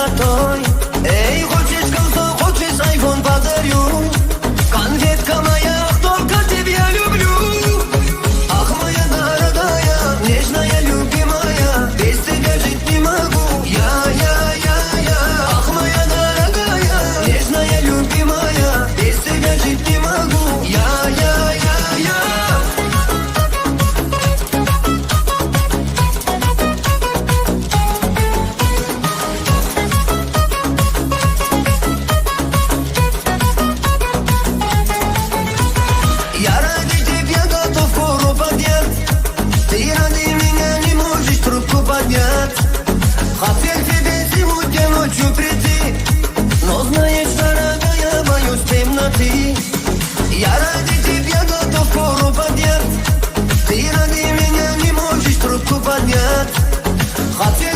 золотой. Эй, хочешь колесо, хочешь айфон, подарю. Конфетка моя, только тебя люблю. Ах, моя дорогая, нежная, любимая, без тебя жить не могу. Ах, моя дорогая, нежная, любимая, без тебя жить не могу. Я ради тебя готов гору поднять. Ты ради меня не можешь трубку поднять. Хотел к тебе сегодня ночью прийти, но знаешь, дорогая, боюсь темноты. Я ради тебя готов гору поднять. Ты ради меня не можешь трубку поднять. Хотел